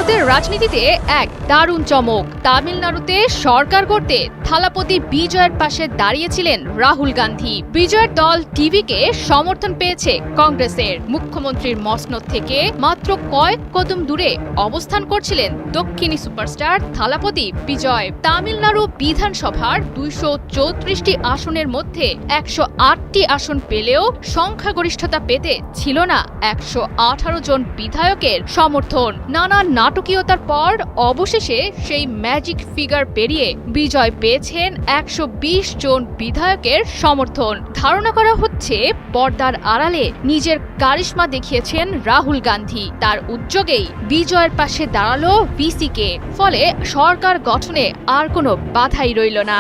ভারতের রাজনীতিতে এক দারুণ চমক। তামিলনাড়ুতে সরকার করতে থালাপতি বিজয়ের পাশে দাঁড়িয়েছিলেন রাহুল গান্ধী। বিজয়ের দল টিভিকে সমর্থন পেয়েছে কংগ্রেসের। মুখ্যমন্ত্রীর মসনদ থেকে মাত্র কয়েক কদম দূরে অবস্থান করছিলেন দক্ষিণী সুপারস্টার থালাপতি বিজয়। তামিলনাড়ু বিধানসভার 234টি আসনের মধ্যে 108টি আসন পেলেও সংখ্যাগরিষ্ঠতা পেতে ছিল না 118 জন বিধায়কের সমর্থন। নানা নাটকীয়তার পর অবশেষে সেই ম্যাজিক ফিগার পেরিয়ে বিজয় পেয়েছেন 120 জন বিধায়কের সমর্থন। ধারণা করা হচ্ছে পর্দার আড়ালে নিজের কারিশমা দেখিয়েছেন রাহুল গান্ধী। তার উদ্যোগেই বিজয়ের পাশে দাঁড়ালো ভিসিকে। ফলে সরকার গঠনে আর কোনো বাধাই রইল না।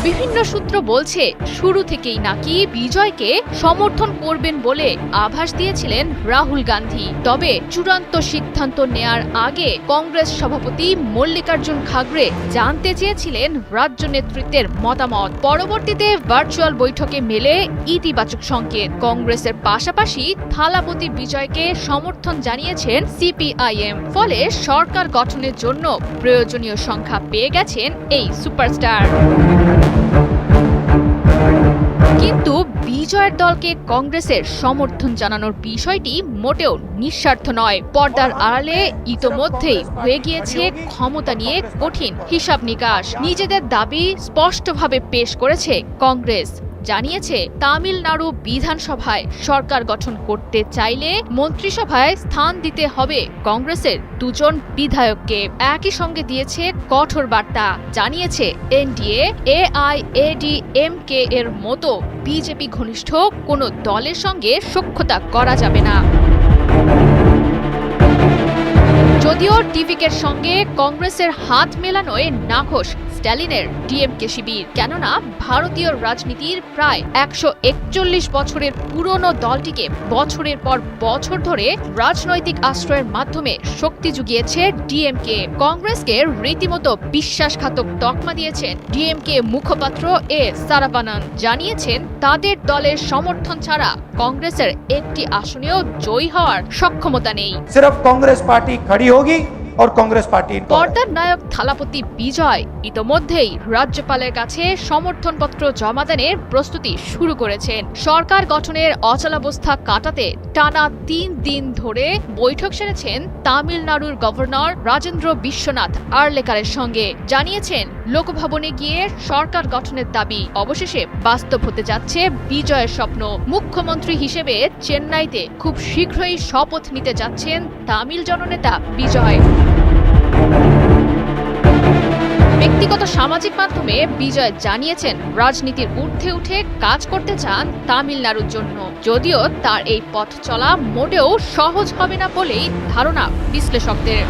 বিভিন্ন সূত্র বলছে শুরু থেকেই নাকি বিজয়কে সমর্থন করবেন বলে আভাস দিয়েছিলেন রাহুল গান্ধী। তবে চূড়ান্ত সিদ্ধান্ত নেয়ার আগে কংগ্রেস সভাপতি মল্লিকার্জুন খাড়গে জানতে চেয়েছিলেন রাজ্য নেতৃত্বের মতামত। পরবর্তীতে ভার্চুয়াল বৈঠকে মেলে ইতিবাচক সংকেত। কংগ্রেসের পাশাপাশি থালাপতি বিজয়কে সমর্থন জানিয়েছেন সিপিআইএম। ফলে সরকার গঠনের জন্য প্রয়োজনীয় সংখ্যা পেয়ে গেছেন এই সুপারস্টার। কিন্তু বিজয়ের দলকে কংগ্রেসের সমর্থন জানানোর বিষয়টি মোটেও নিঃস্বার্থ নয়। পর্দার আড়ালে ইতোমধ্যেই হয়ে গিয়েছে ক্ষমতা নিয়ে কঠিন হিসাব নিকাশ। নিজেদের দাবি স্পষ্টভাবে পেশ করেছে কংগ্রেস। জানিয়েছে তামিলনাড়ু বিধানসভায় সরকার গঠন করতে চাইলে মন্ত্রিসভায় স্থান দিতে হবে কংগ্রেসের 2 জন বিধায়ককে। একই সঙ্গে দিয়েছে কঠোর বার্তা। জানিয়েছে এনডিএ, এআইএডিএমকে এর মতো বিজেপি ঘনিষ্ঠ কোনো দলের সঙ্গে সখ্যতা করা যাবে না। যদিও টিভিকের সঙ্গে কংগ্রেসের হাত মেলানোয় নাখোশ স্ট্যালিনের ডিএমকে শিবির। কেননা ভারতীয় রাজনীতির প্রায় 141 বছরের পুরনো দলটিকে বছরের পর বছর ধরে রাজনৈতিক আশ্রয়ের মাধ্যমে শক্তি জুগিয়েছে ডিএমকে। কংগ্রেসকে রীতিমতো বিশ্বাসঘাতক তকমা দিয়েছেন ডিএমকে মুখপাত্র এ সারাভানন। জানিয়েছেন তাদের দলের সমর্থন ছাড়া কংগ্রেসের একটি আসনেও জয়ী হওয়ার সক্ষমতা নেই। সির্ফ কংগ্রেস পার্টি খড়ি হোগি और कांग्रेस पार्टी। পর্দার নায়ক থালাপতি বিজয় ইতোমধ্যেই রাজ্যপালের কাছে সমর্থনপত্র জমা দানের প্রস্তুতি শুরু করেছেন। সরকার গঠনের অচলাবস্থা কাটাতে টানা 3 দিন ধরে বৈঠক সেরেছেন তামিলনাড়ুর গভর্নর রাজেন্দ্র বিশ্বনাথ আর্লেকারের সঙ্গে। জানিয়েছেন লোকভবনে গিয়ে সরকার গঠনের দাবি অবশেষে বাস্তব হতে যাচ্ছে বিজয়ের স্বপ্ন। মুখ্যমন্ত্রী হিসেবে চেন্নাইতে খুব শীঘ্রই শপথ নিতে যাচ্ছেন তামিল জননেতা বিজয়। ব্যক্তিগত সামাজিক মাধ্যমে বিজয় জানিয়েছেন রাজনীতির ঊর্ধ্বে উঠে কাজ করতে চান তামিলনাড়ুর জন্য। যদিও তার এই পথ চলা মোটেও সহজ হবে না বলেই ধারণা বিশ্লেষকদের।